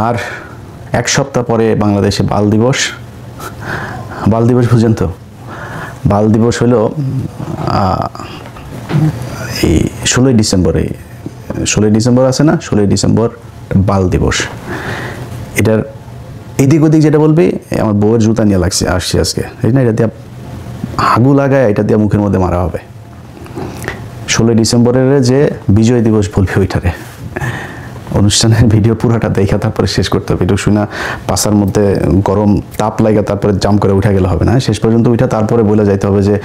আর এক সপ্তাহ পরে বাংলাদেশে বাল দিবস। বাল দিবস বুঝেন তো? বাল দিবস হলো এই 16ই ডিসেম্বরে, 16ই ডিসেম্বর আছে না, 16ই ডিসেম্বর বাল দিবস। এটার এদিক ওদিক যেটা বলবি, আমার বউয়ের জুতা নিয়ে আসছে আজকে, এই না, এটা দিয়ে হাগু লাগায়, এটা দিয়ে মুখের মধ্যে মারা হবে। 16ই ডিসেম্বরের যে বিজয় দিবস বলবি ওইটারে। অনুষ্ঠানের ভিডিও পুরোটা দেখা তারপরে শেষ করতে হবে। ভিডিও শুনে পাশার মধ্যে গরম তাপ লাগা তারপরে জাম করে উঠে গেলে হবে না, শেষ পর্যন্ত উঠা তারপরে বলে যাইতে হবে যে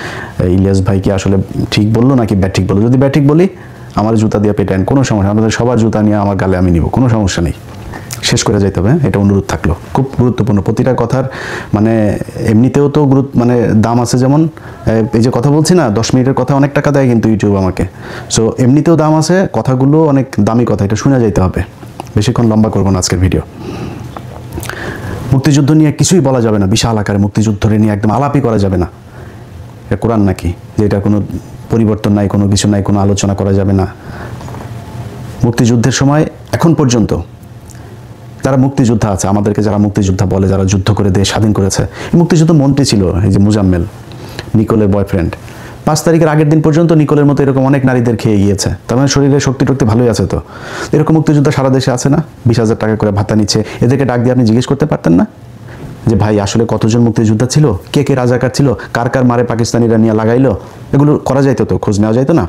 ইলিয়াস ভাই কি আসলে ঠিক বললো নাকি ব্যাঠিক বললো। যদি ব্যাঠিক বলি আমার জুতা দিয়ে পেটান, কোনো সমস্যা, আমাদের সবার জুতা নিয়ে আমার গালে আমি নিব, কোনো সমস্যা নেই, শেষ করে যাইতে হবে। এটা অনুরোধ থাকলো, খুব গুরুত্বপূর্ণ প্রতিটা কথার, মানে এমনিতেও তো মানে দাম আছে, যেমন এই যে কথা বলছি না 10 মিনিটের কথা অনেক টাকা দেয় কিন্তু ইউটিউব আমাকে, সো এমনিতেও দাম আছে, কথাগুলো অনেক দামি কথা, এটা শুনে যাইতে হবে। বেশিক্ষণ লম্বা করবো না আজকের ভিডিও। মুক্তিযুদ্ধ নিয়ে কিছুই বলা যাবে না, বিশাল আকারে মুক্তিযুদ্ধ নিয়ে একদম আলাপই করা যাবে না। এটা কোরআন নাকি যে এটা কোনো পরিবর্তন নাই, কোনো কিছু নাই, কোনো আলোচনা করা যাবে না। মুক্তিযুদ্ধের সময় এখন পর্যন্ত যারা মুক্তিযোদ্ধা আছে, আমাদেরকে যারা মুক্তিযোদ্ধা বলে, যারা যুদ্ধ করে দেশ স্বাধীন করেছে, মুক্তিযুদ্ধ মন্ত্রী ছিল এই যে মুজাম্মেল, নিকোলের বয়ফ্রেন্ড, 5 তারিখের আগের দিন পর্যন্ত নিকোলের মতো এরকম অনেক নারীদের খেয়ে গিয়েছে। তার মানে শরীরে শক্তি টক্তি ভালোই আছে। তো এরকম মুক্তিযোদ্ধা সারা দেশে আছে না, 20,000 টাকা করে ভাতা নিচ্ছে। এদেরকে ডাক দিয়ে আপনি জিজ্ঞেস করতে পারতেন না যে ভাই আসলে কতজন মুক্তিযোদ্ধা ছিল, কে কে রাজাকার ছিল, কার কার মারে পাকিস্তানিরা নিয়ে লাগাইলো, এগুলো করা যাইতো তো, খোঁজ নেওয়া যাইতো না?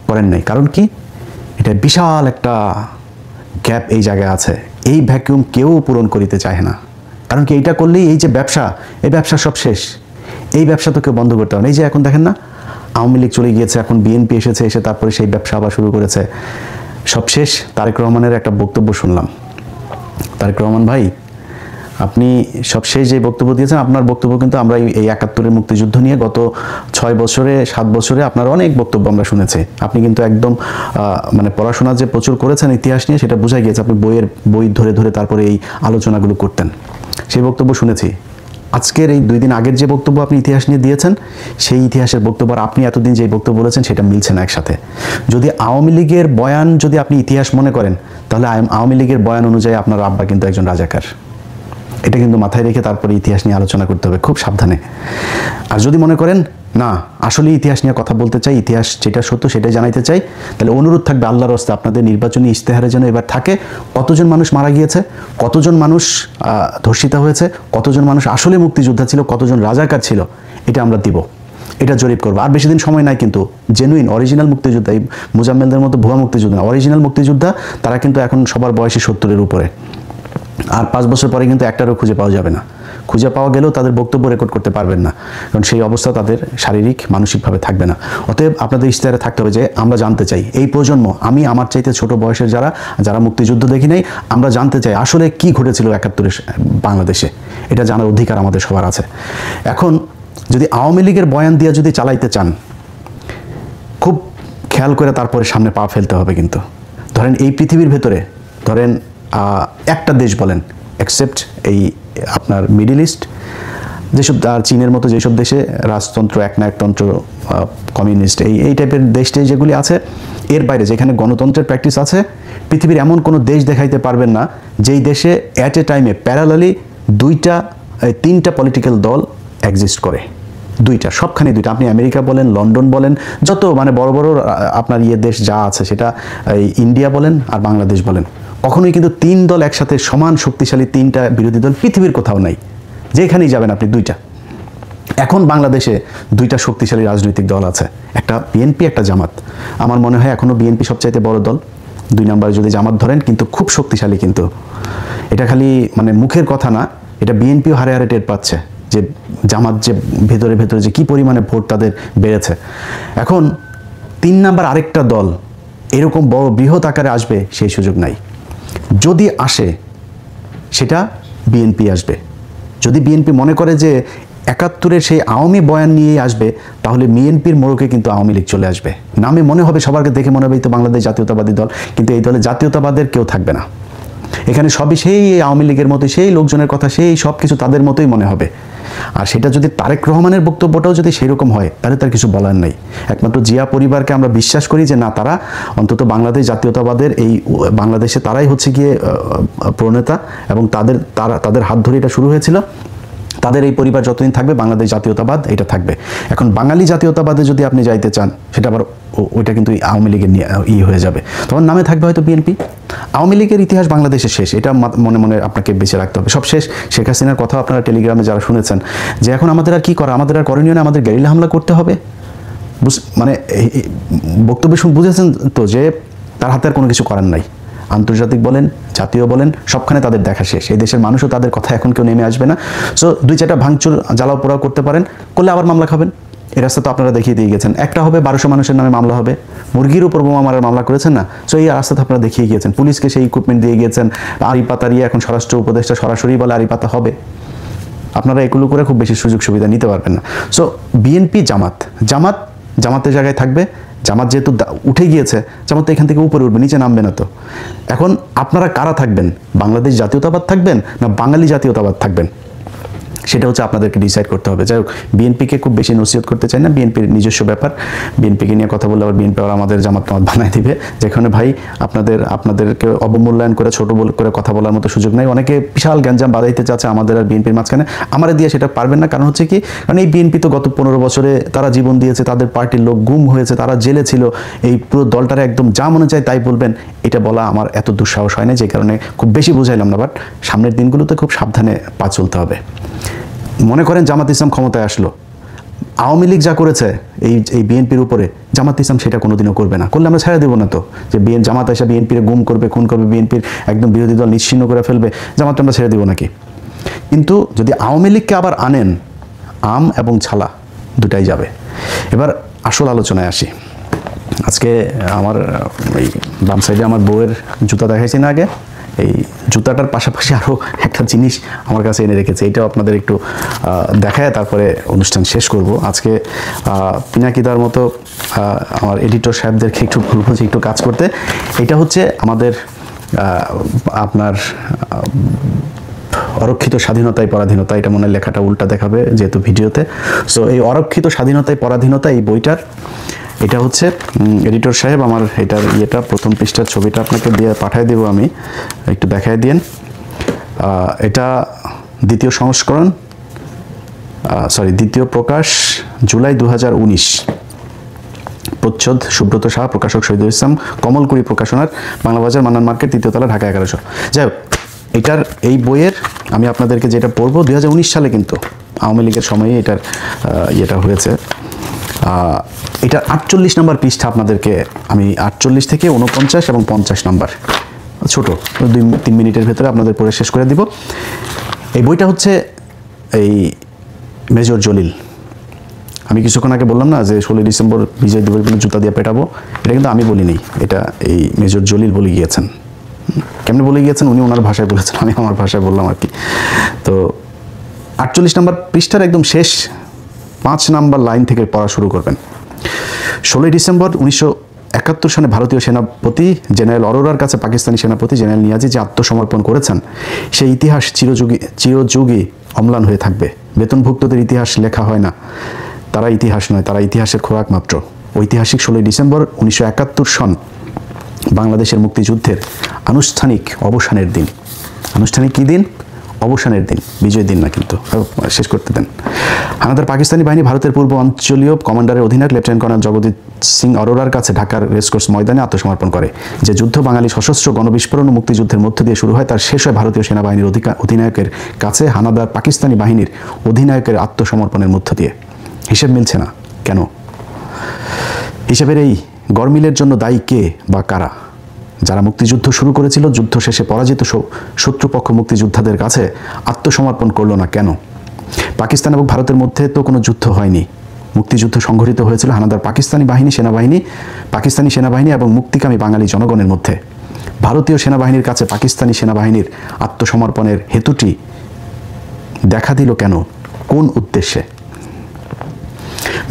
করেন নাই। কারণ কি? এটা বিশাল একটা গ্যাপ এই জায়গায় আছে, এই ভ্যাকুয়াম কেউ পূরণ করিতে চায় না। কারণ কি? এইটা করলেই এই যে ব্যবসা, এই ব্যবসা সব শেষ, এই ব্যবসা তো কেউ বন্ধ করতে হবে না। এই যে এখন দেখেন না, আওয়ামী লীগ চলে গিয়েছে, এখন বিএনপি এসেছে, এসে তারপরে সেই ব্যবসা আবার শুরু করেছে, সব শেষ। তারেক রহমানের একটা বক্তব্য শুনলাম। তারেক রহমান ভাই, আপনি সব শেষ যে বক্তব্য দিয়েছেন, আপনার বক্তব্য কিন্তু আমরা এই 71-এর মুক্তিযুদ্ধ নিয়ে গত 6 বছরে 7 বছরে আপনার অনেক বক্তব্য আমরা শুনেছি। আপনি কিন্তু একদম মানে পড়াশোনা যে প্রচুর করেছেন ইতিহাস নিয়ে, সেটা বোঝা গিয়েছে। আপনি বই ধরে ধরে তারপরে এই আলোচনাগুলো করতেন, সেই বক্তব্য শুনেছি। আজকের এই 2 দিন আগের যে বক্তব্য আপনি ইতিহাস নিয়ে দিয়েছেন, সেই ইতিহাসের বক্তব্য আর আপনি এতদিন যে বক্তব্য বলেছেন, সেটা মিলছে না একসাথে। যদি আওয়ামী লীগের বয়ান যদি আপনি ইতিহাস মনে করেন, তাহলে আওয়ামী লীগের বয়ান অনুযায়ী আপনার আব্বা কিন্তু একজন রাজাকার। এটা কিন্তু মাথায় রেখে তারপরে ইতিহাস নিয়ে আলোচনা করতে হবে, খুব সাবধানে। আর যদি মনে করেন না আসলে ইতিহাস নিয়ে কথা বলতে চাই, ইতিহাস যেটা সত্য সেটাই জানাইতে চাই, তাহলে অনুরোধ থাকবে আল্লাহর রাস্তায় আপনাদের নির্বাচনী ইশতেহারে যেন এবার থাকে কতজন মানুষ মারা গিয়েছে, কতজন মানুষ ধর্ষিতা হয়েছে, কতজন মানুষ আসলে মুক্তিযোদ্ধা ছিল, কতজন রাজাকার ছিল, এটা আমরা দিব, এটা জরিপ করবো। আর বেশি দিন সময় নাই কিন্তু। জেনুইন অরিজিনাল মুক্তিযোদ্ধা, এই মুজাম্মেলদের মতো ভুয়া মুক্তিযোদ্ধা, অরিজিনাল মুক্তিযোদ্ধা তারা কিন্তু এখন সবার বয়সী 70-এর উপরে। আর 5 বছর পরে কিন্তু একটারও খুঁজে পাওয়া যাবে না। খুঁজে পাওয়া গেলেও তাদের বক্তব্য রেকর্ড করতে পারবেন না, কারণ সেই অবস্থা তাদের শারীরিক মানসিকভাবে থাকবে না। অতএব আপনাদের ইশতেহারে থাকতে হবে যে আমরা জানতে চাই, এই প্রজন্ম, আমি আমার চাইতে ছোট বয়সের যারা মুক্তিযুদ্ধ দেখি নাই, আমরা জানতে চাই আসলে কি ঘটেছিল 71-এর বাংলাদেশে। এটা জানার অধিকার আমাদের সবার আছে। এখন যদি আওয়ামী লীগের বয়ান দিয়ে যদি চালাইতে চান, খুব খেয়াল করে তারপরে সামনে পা ফেলতে হবে। কিন্তু ধরেন এই পৃথিবীর ভেতরে ধরেন একটা দেশ বলেন, এক্সেপ্ট এই আপনার মিডল ইস্ট, যেসব আর চীনের মতো যেসব দেশে রাজতন্ত্র, একনায়কতন্ত্র, কমিউনিস্ট, এই টাইপের দেশটাই যেগুলি আছে, এর বাইরে যেখানে গণতন্ত্রের প্র্যাকটিস আছে, পৃথিবীর এমন কোনো দেশ দেখাইতে পারবেন না যেই দেশে অ্যাট এ টাইমে প্যারালালি 3টা পলিটিক্যাল দল এক্সিস্ট করে। 2টা, সবখানে 2টা। আপনি আমেরিকা বলেন, লন্ডন বলেন, যত মানে বড় বড় আপনার দেশ যা আছে, সেটা ইন্ডিয়া বলেন আর বাংলাদেশ বলেন, কখনোই কিন্তু 3 দল একসাথে সমান শক্তিশালী 3টা বিরোধী দল পৃথিবীর কোথাও নাই। যেখানেই যাবেন আপনি 2টা। এখন বাংলাদেশে 2টা শক্তিশালী রাজনৈতিক দল আছে, একটা বিএনপি, একটা জামাত। আমার মনে হয় এখনো বিএনপি সবচাইতে বড় দল, 2 নম্বরে যদি জামাত ধরেন, কিন্তু খুব শক্তিশালী। কিন্তু এটা খালি মানে মুখের কথা না, এটা বিএনপিও হারে হারে টের পাচ্ছে যে জামাত যে ভেতরে ভেতরে যে কি পরিমাণে ভোট তাদের বেড়েছে। এখন 3 নাম্বার আরেকটা দল এরকম বড় বৃহৎ আকারে আসবে, সেই সুযোগ নাই। যদি আসে সেটা বিএনপি আসবে। যদি বিএনপি মনে করে যে 71-এর সেই আওয়ামী বয়ান নিয়েই আসবে, তাহলে বিএনপির মোড়কে কিন্তু আওয়ামী লীগ চলে আসবে। নামে মনে হবে, সবারকে দেখে মনে হবে তো বাংলাদেশ জাতীয়তাবাদী দল, কিন্তু এই দলে জাতীয়তাবাদের কেউ থাকবে না। এখানে সবই সেই আওয়ামী লীগের মতো, সেই লোকজনের কথা, সেই সব কিছু তাদের মতোই মনে হবে। আর সেটা যদি তারেক রহমানের বক্তব্যটাও যদি সেরকম হয়, তাহলে তার কিছু বলার নেই। একমাত্র জিয়া পরিবারকে আমরা বিশ্বাস করি যে না, তারা অন্তত বাংলাদেশ জাতীয়তাবাদের এই বাংলাদেশে তারাই হচ্ছে গিয়ে প্রণেতা, এবং তাদের হাত ধরে এটা শুরু হয়েছিল। তাদের এই পরিবার যতদিন থাকবে বাংলাদেশ জাতীয়তাবাদ এটা থাকবে। এখন বাঙালি জাতীয়তাবাদে যদি আপনি যাইতে চান, সেটা আবার ওইটা কিন্তু আওয়ামী লীগের হয়ে যাবে। তখন নামে থাকবে হয়তো বিএনপি। আওয়ামী লীগের ইতিহাস বাংলাদেশে শেষ, এটা মনে মনে আপনাকে বেঁচে রাখতে হবে। সব শেষ। শেখ হাসিনার কথা আপনারা টেলিগ্রামে যারা শুনেছেন যে এখন আমাদের আর কি করা, আমাদের আর করণীয় না, আমাদের গেরিলা হামলা করতে হবে, মানে বক্তব্য বুঝেছেন তো যে তার হাতে আর কোনো কিছু করার নাই। আন্তর্জাতিক বলেন, জাতীয় বলেন, সবখানে তাদের দেখা শেষ। এই দেশের মানুষও তাদের কথা এখন কেউ নেমে আসবে না। সো 2-4টা ভাঙচুর জ্বালাও পোড়াও করতে পারেন, করলে আবার মামলা খাবেন। এই রাস্তা তো আপনারা দেখিয়ে দিয়ে গেছেন। একটা হবে 1200 মানুষের নামে মামলা হবে, মুরগির উপর বোমা মারার মামলা করেছেন না। সো এই রাস্তা তো আপনারা দেখিয়ে গিয়েছেন, পুলিশকে সেই ইকুইপমেন্ট দিয়ে গিয়েছেন। আড়িপাতারিয়ে এখন স্বরাষ্ট্র উপদেষ্টা সরাসরি বলে আড়িপাতা হবে। আপনারা এগুলো করে খুব বেশি সুযোগ সুবিধা নিতে পারবেন না। সো বিএনপি জামাতের জায়গায় থাকবে। জামাত যেহেতু উঠে গিয়েছে, জামাত এখান থেকে উপরে উঠবে, নিচে নামবে না। তো এখন আপনারা কারা থাকবেন? বাংলাদেশ জাতীয়তাবাদ থাকবেন না বাঙালি জাতীয়তাবাদ থাকবেন? সেটা হচ্ছে আপনাদেরকে ডিসাইড করতে হবে। যাই হোক, বিএনপিকে খুব বেশি নসিহত করতে চাই না, বিএনপির নিজস্ব ব্যাপার। বিএনপিকে নিয়ে কথা বললে আবার বিএনপি আবার আমাদের জামাত বানায় দিবে, যেখানে ভাই আপনাদেরকে অবমূল্যায়ন করে ছোট করে কথা বলার মতো সুযোগ নাই। অনেকে বিশাল গ্যাঞ্জাম বাঁধাইতে চাচ্ছে আমাদের আর বিএনপির মাঝখানে, আমাদের দিয়ে সেটা পারবেন না। কারণ হচ্ছে কি, কারণ এই বিএনপি তো গত 15 বছরে তারা জীবন দিয়েছে, তাদের পার্টির লোক গুম হয়েছে, তারা জেলে ছিল। এই পুরো দলটারে একদম যা মনে চায় তাই বলবেন, এটা বলা আমার এত দুঃসাহস হয় না, যে কারণে খুব বেশি বুঝাইলাম না। বাট সামনের দিনগুলোতে খুব সাবধানে পা চলতে হবে। মনে করেন জামাত ইসলাম ক্ষমতায় আসলো, আওয়ামী লীগ যা করেছে এই বিএনপির উপরে, জামাত ইসলাম সেটা কোনোদিনও করবে না। করলে আমরা ছেড়ে দেবো না তো, যে জামাত এসে বিএনপির গুম করবে, খুন করবে, বিএনপির একদম বিরোধী দল নিশ্চিহ্ন করে ফেলবে, জামাত আমরা ছেড়ে দেবো নাকি? কিন্তু যদি আওয়ামী লীগকে আবার আনেন, আম এবং ছালা দুটাই যাবে। এবার আসল আলোচনায় আসি। আজকে আমার এই বাম সাইডে আমার বউয়ের জুতা দেখাইছি না আগে, এই জুতাটার পাশাপাশি আরও একটা জিনিস আমার কাছে এনে রেখেছে, এটাও আপনাদের একটু দেখায় তারপরে অনুষ্ঠান শেষ করব। আজকে পিনাকিদার মতো আমার এডিটর সাহেবদেরকে একটু বলবো যে একটু কাজ করতে। এটা হচ্ছে আমাদের আপনার অরক্ষিত স্বাধীনতায় পরাধীনতা, এটা মনে লেখাটা উল্টা দেখাবে যেহেতু ভিডিওতে। সো এই অরক্ষিত স্বাধীনতায় পরাধীনতা, এই বইটার এটা হচ্ছে এডিটর সাহেব আমার এটার প্রথম পৃষ্ঠার ছবিটা আপনাকে দিয়ে পাঠিয়ে দেব, আমি একটু দেখায় দিয়েন। এটা দ্বিতীয় সংস্করণ, দ্বিতীয় প্রকাশ জুলাই 2019, প্রচ্ছদ সুব্রত সাহা, প্রকাশক শহীদুল ইসলাম, কমলকুড়ি প্রকাশনার, বাংলা বাজার, মান্নান মার্কেট, 3য় তলা, ঢাকা 1100। যাই হোক, এই বইয়ের আমি আপনাদেরকে যেটা পড়বো 2019 সালে, কিন্তু আওয়ামী লীগের সময়ে এটার ইয়েটা হয়েছে। এটার 48 নম্বর পৃষ্ঠা আপনাদেরকে আমি 48 থেকে 49 এবং 50 নম্বর, ছোট 2-3 মিনিটের ভেতরে আপনাদের পড়ে শেষ করে দিব। এই বইটা হচ্ছে এই মেজর জলিল। আমি কিছুক্ষণ আগে বললাম না যে 16 ডিসেম্বর বিজয় দিবস বলে জুতা দিয়ে পেটাবো, এটা কিন্তু আমি বলিনি, এটা এই মেজর জলিল বলে গিয়েছেন। কেমনি বলে গিয়েছেন? উনি ওনার ভাষায় বলেছেন, আমি আমার ভাষায় বললাম আর কি। তো 48 নম্বর পৃষ্ঠার একদম শেষ 5 নম্বর লাইন থেকে পড়া শুরু করবেন। 16 ডিসেম্বর 1971 সালে ভারতীয় সেনাপতি জেনারেল অরোরার কাছে পাকিস্তানি সেনাপতি জেনারেল নিয়াজি যে আত্মসমর্পণ করেছেন, সেই ইতিহাস চিরযুগী অম্লান হয়ে থাকবে। বেতনভুক্তদের ইতিহাস লেখা হয় না, তারা ইতিহাস নয়, তারা ইতিহাসের খোরাক মাত্র। ঐতিহাসিক 16 ডিসেম্বর 1971 সন বাংলাদেশের মুক্তিযুদ্ধের আনুষ্ঠানিক অবসানের দিন। আনুষ্ঠানিক কী দিন? অবসানের দিন, বিজয় দিন না। কিন্তু শেষ করতে দেন। হানাদার পাকিস্তানি বাহিনী ভারতের পূর্ব অঞ্চলীয় কমান্ডারের অধিনায়ক লেফটেন্যান্ট কর্নেল জগজিৎ সিং অরোরার কাছে ঢাকার রেসকোর্স ময়দানে আত্মসমর্পণ করে। যে যুদ্ধ বাঙালি সশস্ত্র গণবিস্ফোরণ ও মুক্তিযুদ্ধের মধ্য দিয়ে শুরু হয়, তার শেষ হয় ভারতীয় সেনাবাহিনীর অধিনায়কের কাছে হানাদার পাকিস্তানি বাহিনীর অধিনায়কের আত্মসমর্পণের মধ্য দিয়ে। হিসেব মিলছে না কেন? হিসেবের এই গরমিলের জন্য দায়ী কে বা কারা? যারা মুক্তিযুদ্ধ শুরু করেছিল, যুদ্ধ শেষে পরাজিত শত্রুপক্ষ মুক্তিযোদ্ধাদের কাছে আত্মসমর্পণ করলো না কেন? পাকিস্তান এবং ভারতের মধ্যে তো কোনো যুদ্ধ হয়নি। মুক্তিযুদ্ধ সংঘটিত হয়েছিল হানাদার পাকিস্তানি সেনাবাহিনী এবং মুক্তিকামী বাঙালি জনগণের মধ্যে। ভারতীয় সেনাবাহিনীর কাছে পাকিস্তানি সেনাবাহিনীর আত্মসমর্পণের হেতুটি দেখা দিল কেন? কোন উদ্দেশ্যে?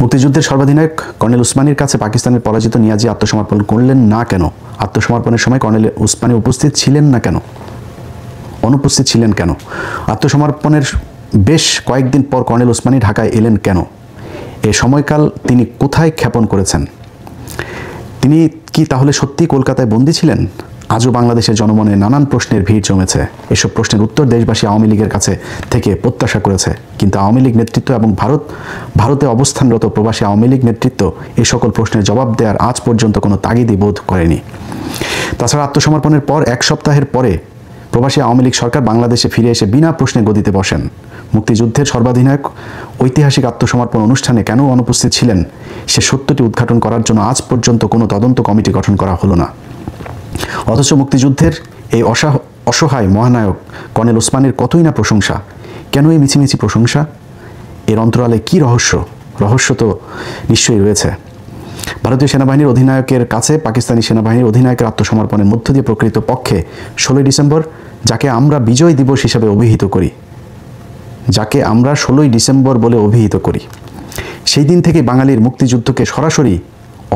মুক্তিযুদ্ধের সর্বাধিনায়ক কর্নেল উসমানীর কাছে পাকিস্তানের পরাজিত নিয়াজি আত্মসমর্পণ করলেন না কেন? আত্মসমর্পণের সময় কর্নেল উসমানী উপস্থিত ছিলেন না কেন? অনুপস্থিত ছিলেন কেন? আত্মসমর্পণের বেশ কয়েকদিন পর কর্নেল ওসমানী ঢাকায় এলেন কেন? এ সময়কাল তিনি কোথায় ক্ষেপণ করেছেন? তিনি কি তাহলে সত্যি কলকাতায় বন্দী ছিলেন? আজও বাংলাদেশের জনমনে নানান প্রশ্নের ভিড় জমেছে। এসব প্রশ্নের উত্তর দেশবাসী আওয়ামী লীগের কাছে থেকে প্রত্যাশা করেছে, কিন্তু আওয়ামী লীগ নেতৃত্ব এবং ভারতে অবস্থানরত প্রবাসী আওয়ামী লীগ নেতৃত্ব এই সকল প্রশ্নের জবাব দেওয়ার আজ পর্যন্ত কোনো তাগিদই বোধ করেনি। তাছাড়া আত্মসমর্পণের পর এক সপ্তাহের পরে প্রবাসী আওয়ামী লীগ সরকার বাংলাদেশে ফিরে এসে বিনা প্রশ্নে গদিতে বসেন। মুক্তিযুদ্ধের সর্বাধিনায়ক ঐতিহাসিক আত্মসমর্পণ অনুষ্ঠানে কেন অনুপস্থিত ছিলেন সে সত্যটি উদ্ঘাটন করার জন্য আজ পর্যন্ত কোনো তদন্ত কমিটি গঠন করা হলো না। অথচ মুক্তিযুদ্ধের এই অসহায় মহানায়ক কর্নেল ওসমানীর কতই না প্রশংসা। কেন এই মিছিমিছি প্রশংসা? এর অন্তরালে কি রহস্য? রহস্য তো নিশ্চয়ই রয়েছে। ভারতীয় সেনাবাহিনীর অধিনায়কের কাছে পাকিস্তানি সেনাবাহিনীর অধিনায়কের আত্মসমর্পণের মধ্য দিয়ে প্রকৃত পক্ষে 16ই ডিসেম্বর, যাকে আমরা বিজয় দিবস হিসাবে অভিহিত করি, যাকে আমরা 16ই ডিসেম্বর বলে অভিহিত করি, সেই দিন থেকে বাঙালির মুক্তিযুদ্ধকে সরাসরি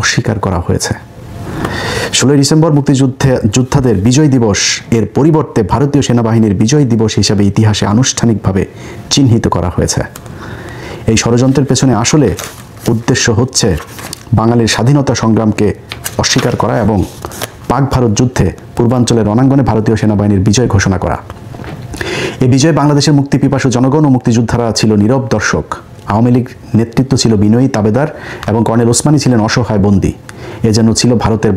অস্বীকার করা হয়েছে। 16ই ডিসেম্বর যোদ্ধাদের বিজয় দিবস এর পরিবর্তে ভারতীয় সেনাবাহিনীর বিজয় দিবস হিসাবে ইতিহাসে আনুষ্ঠানিকভাবে চিহ্নিত করা হয়েছে। এই ষড়যন্ত্রের পেছনে আসলে উদ্দেশ্য হচ্ছে বাঙালির স্বাধীনতা সংগ্রামকে অস্বীকার করা এবং পাক ভারত যুদ্ধে পূর্বাঞ্চলের রণাঙ্গনে ভারতীয় সেনাবাহিনীর বিজয় ঘোষণা করা। এই বিজয় বাংলাদেশের মুক্তি পিপাসু জনগণ ও মুক্তিযোদ্ধারা ছিল নীরব দর্শক। আওয়ামী লীগ নেতৃত্ব ছিল বিনয়ী তাবেদার এবং কর্নেল ওসমানী ছিলেন অসহায় বন্দী। এ যেন ছিল ভারতের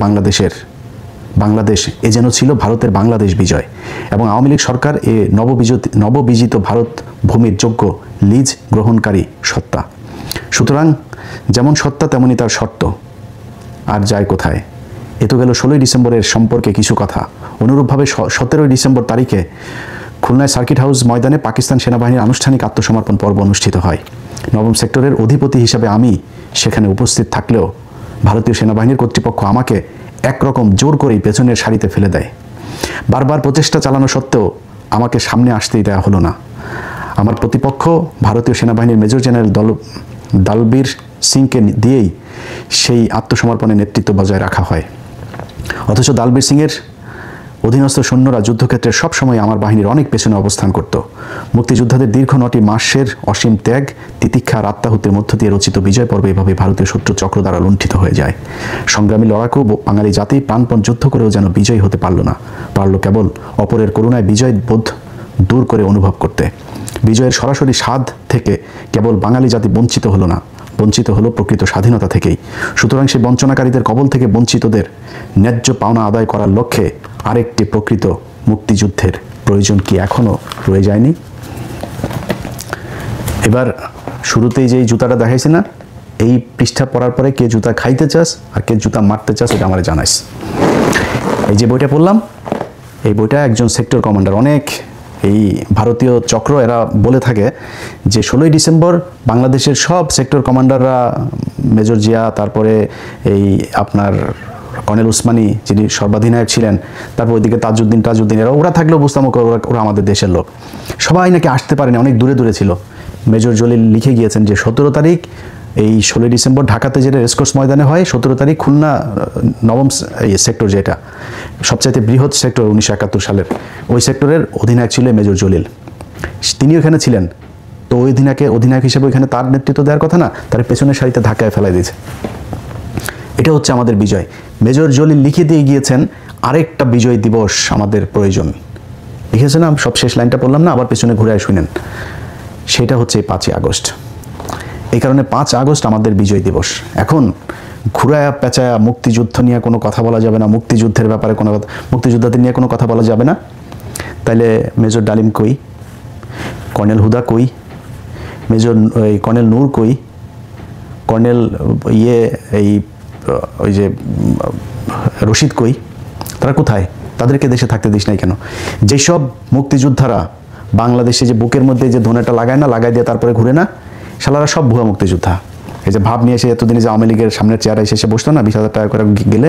বাংলাদেশ বিজয় এবং আওয়ামী লীগ সরকার এ নববিজিত ভারত ভূমির যোগ্য লিজ গ্রহণকারী সত্তা। সুতরাং যেমন সত্তা তেমনি তার শর্ত। আর যায় কোথায়? এ তো গেল 16ই ডিসেম্বরের সম্পর্কে কিছু কথা। অনুরূপভাবে 17ই ডিসেম্বর তারিখে খুলনায় সার্কিট হাউস ময়দানে পাকিস্তান সেনাবাহিনীর আনুষ্ঠানিক আত্মসমর্পণ পর্ব অনুষ্ঠিত হয়। নবম সেক্টরের অধিপতি হিসাবে আমি সেখানে উপস্থিত থাকলেও ভারতীয় সেনাবাহিনীর কর্তৃপক্ষ আমাকে একরকম জোর করেই পেছনের সারিতে ফেলে দেয়। বারবার প্রচেষ্টা চালানো সত্ত্বেও আমাকে সামনে আসতেই দেওয়া হলো না। আমার প্রতিপক্ষ ভারতীয় সেনাবাহিনীর মেজর জেনারেল দলবীর সিংকে দিয়েই সেই আত্মসমর্পণের নেতৃত্ব বজায় রাখা হয়। অথচ দলবীর সিংয়ের অধীনস্থ সৈন্যরা যুদ্ধক্ষেত্রে সবসময় আমার বাহিনীর অনেক পেছনে অবস্থান করত। মুক্তিযোদ্ধাদের দীর্ঘ 9টি মাসের অসীম ত্যাগ, তিতিক্ষা আর আত্মাহুতির মধ্য দিয়ে রচিত বিজয় পর্ব এভাবে ভারতীয় শত্রু চক্র দ্বারা লুণ্ঠিত হয়ে যায়। সংগ্রামী লড়াকু বাঙালি জাতি প্রাণপণ যুদ্ধ করেও যেন বিজয় হতে পারল না, পারল কেবল অপরের করুণায় বিজয় বোধ দূর করে অনুভব করতে। বিজয়ের সরাসরি স্বাদ থেকে কেবল বাঙালি জাতি বঞ্চিত হলো না, বঞ্চিত হলো প্রকৃত স্বাধীনতা থেকেই। সুতরাং সেই বঞ্চনাকারীদের কবল থেকে বঞ্চিতদের ন্যায্য পাওনা আদায় করার লক্ষ্যে আরেকটি প্রকৃত মুক্তিযুদ্ধের প্রয়োজন কি এখনো রয়ে যায়নি? এবার শুরুতেই যেই জুতাটা দেখাইছি না, এই পৃষ্ঠা পড়ার পরে কে জুতা খাইতে চাস আর কে জুতা মারতে চাস এটা আমার জানাইস। এই যে বইটা পড়লাম, এই বইটা একজন সেক্টর কমান্ডার, অনেক এই ভারতীয় চক্র এরা বলে থাকে যে 16ই ডিসেম্বর বাংলাদেশের সব সেক্টর কমান্ডাররা, মেজর জিয়া, তারপরে এই আপনার কর্নেল ওসমানী যিনি সর্বাধিনায়ক ছিলেন, তারপর ওইদিকে তাজউদ্দিন এরা ওরা থাকলেও বুঝতাম ওরা আমাদের দেশের লোক, সবাই নাকি আসতে পারেনি, অনেক দূরে দূরে ছিল। মেজর জলিল লিখে গিয়েছেন যে 17 তারিখ এই 16ই ডিসেম্বর ঢাকাতে যেটা রেসকোর্স ময়দানে হয়, 17 তারিখ খুলনা নবম সেক্টর, যেটা সবচাইতে বৃহৎ সেক্টর 1971 সালের, ওই সেক্টরের অধিনায়ক ছিল মেজর জলিল। তিনি ওখানে ছিলেন, তো ওই অধিনায়ক হিসেবে ওইখানে তার নেতৃত্ব দেওয়ার কথা না, তার পেছনের সারিতে ধাক্কায় ফেলাই দিয়েছে। এটা হচ্ছে আমাদের বিজয়। মেজর জলিল লিখে দিয়ে গিয়েছেন আরেকটা বিজয় দিবস আমাদের প্রয়োজন, লিখেছেন না, সব শেষ লাইনটা পড়লাম না, আবার পেছনে ঘুরে শুনেন। সেটা হচ্ছে 5ই আগস্ট। এই কারণে 5 আগস্ট আমাদের বিজয় দিবস। এখন ঘুরায়া পেঁচায়া মুক্তিযুদ্ধ নিয়ে কোনো কথা বলা যাবে না, মুক্তিযুদ্ধের ব্যাপারে কোনো কথা, মুক্তিযোদ্ধাদের নিয়ে কোনো কথা বলা যাবে না। তাইলে মেজর ডালিম কই, কর্নেল হুদা কই, কর্নেল নূর কই, কর্নেল ওই যে রশিদ কই, তারা কোথায়? তাদেরকে দেশে থাকতে দিস নাই কেন? যেসব মুক্তিযোদ্ধারা বাংলাদেশে যে বুকের মধ্যে যে ধনেটা লাগায় না, লাগাই দিয়ে তারপরে ঘুরে না, শালারা সব ভুয়া মুক্তিযোদ্ধা। এই যে ভাব নিয়ে এসে এতদিনে যে আওয়ামী লীগের সামনের চেয়ারে এসে বসতো না, 20,000 টাকা করে গেলে,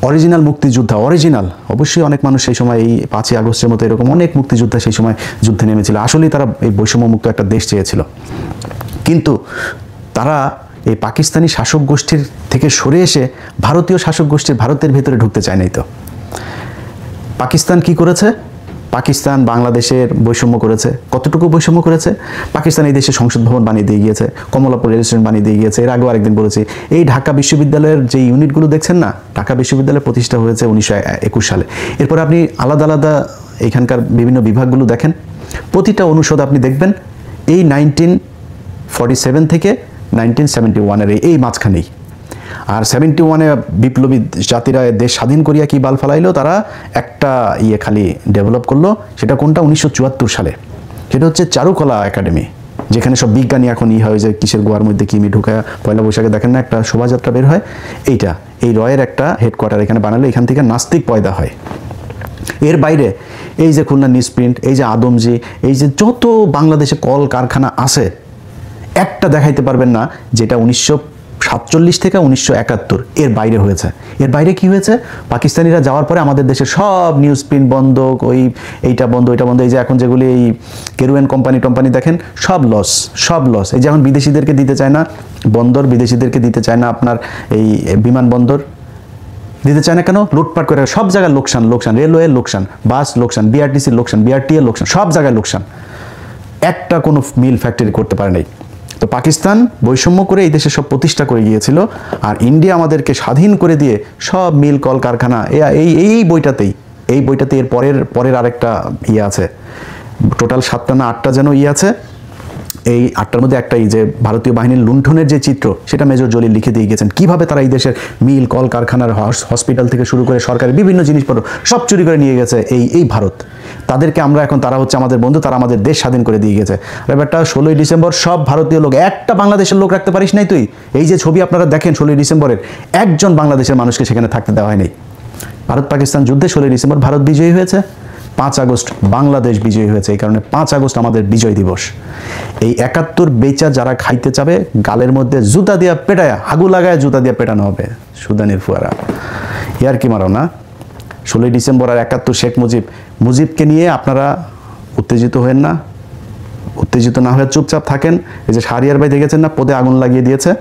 অরিজিনাল মুক্তিযোদ্ধা, অরিজিনাল। অবশ্যই অনেক মানুষ সেই সময় এই 5ই আগস্টের মতো এরকম অনেক মুক্তিযোদ্ধা সেই সময় যুদ্ধে নেমেছিল। আসলেই তারা এই বৈষম্যমুক্ত একটা দেশ চেয়েছিল, কিন্তু তারা এই পাকিস্তানি শাসক গোষ্ঠীর থেকে সরে এসে ভারতীয় শাসক গোষ্ঠীর ভারতের ভেতরে ঢুকতে চায় নাই। তো পাকিস্তান কি করেছে? পাকিস্তান বাংলাদেশের বৈষম্য করেছে, কতটুকু বৈষম্য করেছে? পাকিস্তান এই দেশে সংসদ ভবন বানিয়ে দিয়ে গিয়েছে, কমলাপুর রেল স্টেশন বানিয়ে দিয়ে গিয়েছে। এর আগেও আরেকদিন বলেছি, এই ঢাকা বিশ্ববিদ্যালয়ের যে ইউনিটগুলো দেখছেন না, ঢাকা বিশ্ববিদ্যালয় প্রতিষ্ঠা হয়েছে 1921 সালে। এরপর আপনি আলাদা আলাদা এখানকার বিভিন্ন বিভাগগুলো দেখেন, প্রতিটা অনুষদ আপনি দেখবেন এই 1947 থেকে 1971-এর এই মাঝখানেই। আর 71-এ বিপ্লবী জাতিরা দেশ স্বাধীন করিয়া কি বাল ফালাইলো, তারা একটা খালি ডেভেলপ করলো। সেটা কোনটা? 1974 সালে। সেটা হচ্ছে চারুকলা একাডেমি, যেখানে সব বিজ্ঞানী এখন হয় যে কিসের গোয়ার মধ্যে কিমি ঢুকা পয়লা বৈশাখে দেখেন না একটা শোভাযাত্রা বের হয়, এইটা এই রয়ের একটা হেডকোয়ার্টার এখানে বানালে, এখান থেকে নাস্তিক পয়দা হয়। এর বাইরে এই যে খুলনা নিউজ প্রিন্ট, এই যে আদমজি, এই যে যত বাংলাদেশে কল কারখানা আছে, একটা দেখাইতে পারবেন না যেটা 1947 থেকে 1971 এর বাইরে হয়েছে। এর বাইরে কি হয়েছে? পাকিস্তানিরা যাওয়ার পরে আমাদের দেশের সব নিউজ প্রিন্ট বন্ধ, এইটা বন্ধ, ওইটা বন্ধ। এই যে এখন যেগুলি এই কেরুয়ান কোম্পানি দেখেন, সব লস। এই যে এখন বিদেশিদেরকে দিতে চায় না বন্দর, বিদেশিদেরকে দিতে চায় না আপনার এই বিমানবন্দর, দিতে চায় না কেন? লুটপাট করে সব জায়গায় লোকসান, রেলওয়ে লোকসান, বাস লোকসান, বিআরটিসি লোকসান, বিআরটিএ লোকসান, সব জায়গায় লোকসান। একটা কোনো মিল ফ্যাক্টরি করতে পারে নাই। তো পাকিস্তান বৈষম্য করে এই দেশে সব প্রতিষ্ঠা করে গিয়েছিল, আর ইন্ডিয়া আমাদেরকে স্বাধীন করে দিয়ে সব মিল কল কারখানা এই বইটাতেই এর পরের আরেকটা আছে, টোটাল 7টা না 8টা যেন আছে। এই 8টার মধ্যে একটা যে ভারতীয় বাহিনীর লুণ্ঠনের যে চিত্র, সেটা মেজর জলিল লিখে দিয়ে গেছেন, কিভাবে তারা এই দেশের মিল কল কারখানার হসপিটাল থেকে শুরু করে সরকারি বিভিন্ন জিনিসপত্র সব চুরি করে নিয়ে গেছে এই ভারত। তাদেরকে আমরা এখন, তারা হচ্ছে আমাদের বন্ধু, তারা আমাদের দেশ স্বাধীন করে দিয়ে গেছে। ব্যাপারটা 16ই ডিসেম্বর সব ভারতীয় লোক, একটা বাংলাদেশের লোক রাখতে পারিস নাই তুই? এই যে ছবি আপনারা দেখেন 16ই ডিসেম্বরের, একজন বাংলাদেশের মানুষকে সেখানে থাকতে দেওয়া হয়নি। ভারত পাকিস্তান যুদ্ধে 16ই ডিসেম্বর ভারত বিজয়ী হয়েছে, 5 আগস্ট বাংলাদেশ বিজয়ী হয়েছে। এই কারণে 5 আগস্ট আমাদের বিজয় দিবস। এই 71 বেচা যারা খাইতে চাবে, গালের মধ্যে জুতা দিয়া পেটায়া, হাগু লাগায় জুতা দিয়া পেটানো হবে। সুদানির ফুয়ারা ইয়ার কি মারো না? 16ই ডিসেম্বর আর 71 শেখ মুজিবকে নিয়ে আপনারা উত্তেজিত হয়েন না, উত্তেজিত না হয়ে চুপচাপ থাকেন। এই যে শাহরিয়ার ভাই দেখেছেন না, পদে আগুন লাগিয়ে দিয়েছে।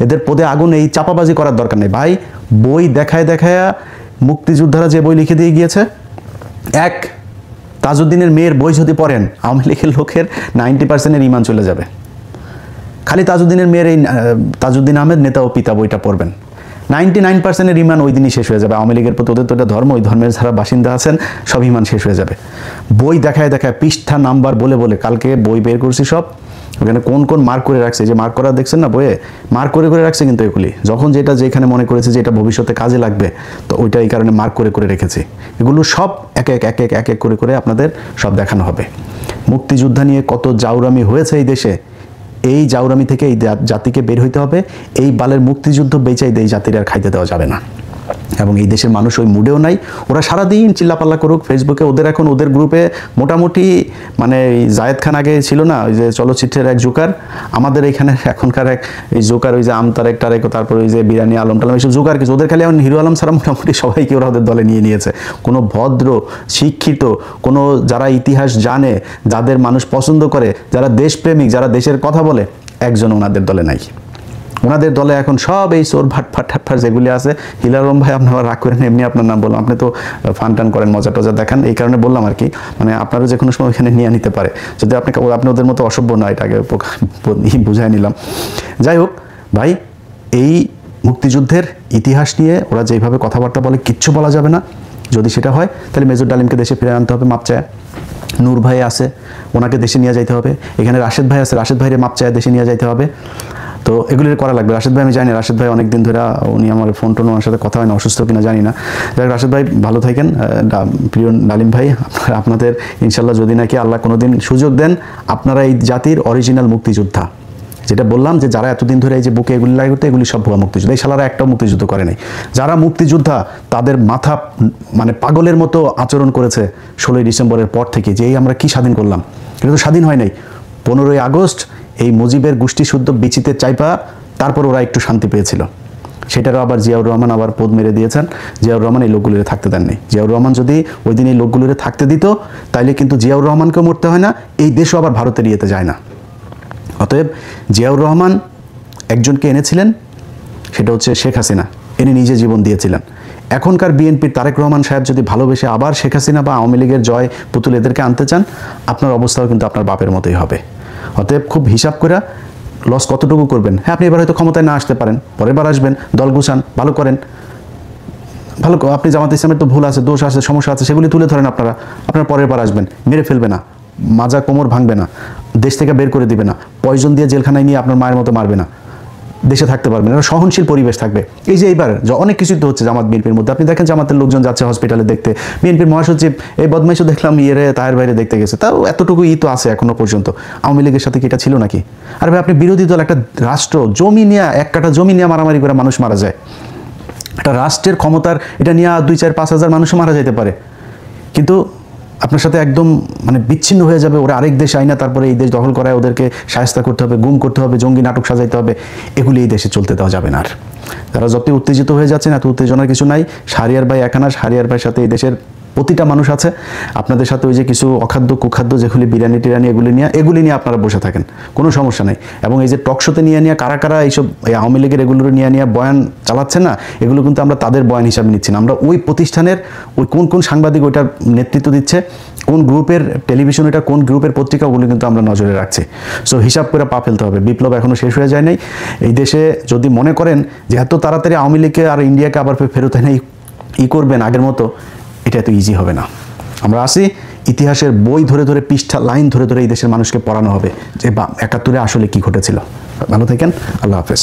এদের পদে আগুন, এই চাপাবাজি করার দরকার নেই ভাই। বই দেখায়া মুক্তিযোদ্ধারা যে বই লিখে দিয়ে গিয়েছে, তাজউদ্দিনের মেয়ের বই যদি পড়েন, আওয়ামী লীগের লোকের 90%-এর ইমান চলে যাবে। খালি তাজউদ্দিনের মেয়ের এই তাজউদ্দিন আহমেদ নেতা ও পিতা বইটা পড়বেন, 99%-এর ইমান ওই দিনই শেষ হয়ে যাবে। আওয়ামী লীগের প্রতি, ওদের তো এটা ধর্ম, ওই ধর্মের যারা বাসিন্দা আছেন সব ইমান শেষ হয়ে যাবে। বই দেখায় পৃষ্ঠা নাম্বার বলে কালকে বই বের করছি সব, ওখানে কোন মার্ক করে রাখছে, যে মার্ক করা দেখছেন না বইয়ে, মার্ক করে রাখছে। কিন্তু এগুলি যখন যেখানে মনে করেছে যে এটা ভবিষ্যতে কাজে লাগবে, তো ওইটা এই কারণে মার্ক করে রেখেছে। এগুলো সব এক এক করে আপনাদের সব দেখানো হবে। মুক্তিযোদ্ধা নিয়ে কত জাউরামি হয়েছে এই দেশে, এই জাউরামি থেকে এই জাতিকে বের হইতে হবে। এই বালের মুক্তিযুদ্ধ বেচাই এই জাতির আর খাইতে দেওয়া যাবে না। এবং এই দেশের মানুষ ওই মুডেও নাই। ওরা সারাদিন চিল্লাপাল্লা করুক ফেসবুকে, ওদের গ্রুপে মোটামুটি মানে জায়েদ খান আগে ছিল না, ওই যে চলচ্চিত্রের এক জোকার, আমাদের এখানে এখনকার এক এই জোকার, ওই যে আমতারেক টারেক, তারপর ওই যে বিরানি আলম টালম, এইসব জোকার কিছু, ওদের খালি এখন হিরো আলম ছাড়া মোটামুটি সবাইকে ওরা ওদের দলে নিয়েছে। কোনো ভদ্র শিক্ষিত, কোনো যারা ইতিহাস জানে, যাদের মানুষ পছন্দ করে, যারা দেশপ্রেমিক, যারা দেশের কথা বলে, একজন ওনাদের দলে নাই। ওনাদের দলে এখন সব এই চোর ভাটফাট যেগুলি আছে। হিলারম ভাই, আপনারা রাগ করেন, এমনি আপনার নাম বললাম, আপনি তো ফান টান করেন, মজা টজা দেখান, এই কারণে বললাম আর কি। মানে আপনারা যে কোনো সময় ওইখানে নিয়ে নিতে পারে, যদি আপনি ওদের মতো অসভ্য নয়, এটাকে বুঝাই নিলাম। যাই হোক ভাই, এই মুক্তিযুদ্ধের ইতিহাস নিয়ে ওরা যেভাবে কথাবার্তা বলে, কিচ্ছু বলা যাবে না। যদি সেটা হয় তাহলে মেজর ডালিমকে দেশে ফিরে আনতে হবে, মাপ চায়। নূর ভাই আছে, ওনাকে দেশে নিয়ে যাইতে হবে। এখানে রাশেদ ভাই আছে, রাশেদ ভাইয়ের মাপ চায় দেশে নিয়ে যাইতে হবে। তো এগুলি করা লাগবে। রাশেদ ভাই আমি জানি, রাশেদ ভাই অনেকদিন ধরে উনি আমার ফোন টোন, ওনার সাথে কথা হয় না, অসুস্থ কিনা জানি না। যাই রাশেদ ভাই ভালো থাকেন। প্রিয় ডালিম ভাই, আপনাদের ইনশাল্লাহ যদি নাকি আল্লাহ কোনোদিন সুযোগ দেন, আপনারা এই জাতির অরিজিনাল মুক্তিযোদ্ধা, যেটা বললাম যে যারা এতদিন ধরে এই যে বুকে এগুলি লাগে করতে, এগুলি সব ভুয়া মুক্তিযুদ্ধ। এই শালারা একটাও মুক্তিযুদ্ধ করে নাই। যারা মুক্তিযোদ্ধা, তাদের মাথা মানে পাগলের মতো আচরণ করেছে 16ই ডিসেম্বরের পর থেকে, যে এই আমরা কি স্বাধীন করলাম, এটা তো স্বাধীন হয় নাই। 15ই আগস্ট এই মুজিবের গোষ্ঠী শুদ্ধ বিচিতে চাইপা তারপর ওরা একটু শান্তি পেয়েছিল। সেটারও আবার জিয়াউর রহমান আবার পদ মেরে দিয়েছেন। জিয়াউর রহমান এই লোকগুলোরে থাকতে দেননি। জিয়াউর রহমান যদি ওই দিন এই লোকগুলোরে থাকতে দিত, তাইলে কিন্তু জিয়াউর রহমানকেও মরতে হয় না, এই দেশও আবার ভারতের ইয়েতে যায় না। অতএব জিয়াউর রহমান একজনকে এনেছিলেন, সেটা হচ্ছে শেখ হাসিনা, এনে নিজে জীবন দিয়েছিলেন। এখনকার বিএনপির তারেক রহমান সাহেব যদি ভালোবেসে আবার শেখ হাসিনা বা আওয়ামী লীগের জয় পুতুল এদেরকে আনতে চান, আপনার অবস্থাও কিন্তু আপনার বাপের মতোই হবে। অতএব খুব হিসাব করে লস কতটুকু করবেন। হ্যাঁ, আপনি এবার হয়তো ক্ষমতায় না আসতে পারেন, পরের বার আসবেন, দল গুছান, ভালো করেন, ভালো। আপনি জামাত ইসলামের তো ভুল আছে, দোষ আছে, সমস্যা আছে, সেগুলি তুলে ধরেন। আপনারা পরের বার আসবেন, মেরে ফেলবে না, মাজা কোমর ভাঙবে না, দেশ থেকে বের করে দিবে না, পয়জন দিয়ে জেলখানায় নিয়ে আপনার মায়ের মতো মারবে না, দেশে থাকতে পারবেন, একটা সহনশীল পরিবেশ থাকবে। এই যে এইবার অনেক কিছুই তো হচ্ছে জামাত বিএনপির মধ্যে, আপনি দেখেন জামাতের লোকজন যাচ্ছে হসপিটালে দেখতে, বিএনপির মহাসচিব এই বদমাইশও দেখলাম তায়ের বাইরে দেখতে গেছে, তাও এতটুকু তো আছে এখনো পর্যন্ত। আওয়ামী লীগের সাথে কি এটা ছিল নাকি? আর ভাই, আপনি বিরোধী দল, একটা রাষ্ট্র, জমি নিয়ে, এক কাঠা জমি নিয়ে মারামারি করে মানুষ মারা যায়, একটা রাষ্ট্রের ক্ষমতার এটা নিয়ে 2, 4, 5 হাজার মানুষও মারা যেতে পারে, কিন্তু আপনার সাথে একদম মানে বিচ্ছিন্ন হয়ে যাবে, ওরা আরেক দেশ আইনা তারপরে এই দেশ দখল করায়, ওদেরকে শায়েস্তা করতে হবে, গুম করতে হবে, জঙ্গি নাটক সাজাইতে হবে, এগুলি এই দেশে চলতে দেওয়া যাবে না। আর তারা যতই উত্তেজিত হয়ে যাচ্ছেন, এত উত্তেজনার কিছু নাই। শাহরিয়ার ভাই একানা, শাহরিয়ার ভাইয়ের সাথে এই দেশের প্রতিটা মানুষ আছে। আপনাদের সাথে ওই যে কিছু অখাদ্য কুখাদ্য যেগুলি বিরিয়ানি টিরানি এগুলি নিয়ে আপনারা বসে থাকেন, কোনো সমস্যা নেই। এবং এই যে টকশোতে নিয়ে কারা কারা এইসব আওয়ামী লীগের এগুলো নিয়ে বয়ান চালাচ্ছে না, এগুলো কিন্তু আমরা তাদের বয়ান হিসাবে নিচ্ছি না। আমরা ওই প্রতিষ্ঠানের ওই কোন সাংবাদিক ওইটার নেতৃত্ব দিচ্ছে, কোন গ্রুপের টেলিভিশন, এটা কোন গ্রুপের পত্রিকা, ওগুলো কিন্তু আমরা নজরে রাখছি। সো হিসাব করে পা ফেলতে হবে। বিপ্লব এখনও শেষ হয়ে যায় নাই এই দেশে। যদি মনে করেন যে এত তাড়াতাড়ি আওয়ামী লীগকে আর ইন্ডিয়াকে আবার ফেরত এনে করবেন আগের মতো, এটা এত ইজি হবে না। আমরা আসি, ইতিহাসের বই ধরে ধরে, পৃষ্ঠা লাইন ধরে ধরে এই দেশের মানুষকে পড়ানো হবে যে 71-এ আসলে কি ঘটেছিল। ভালো থাকেন, আল্লাহ হাফেজ।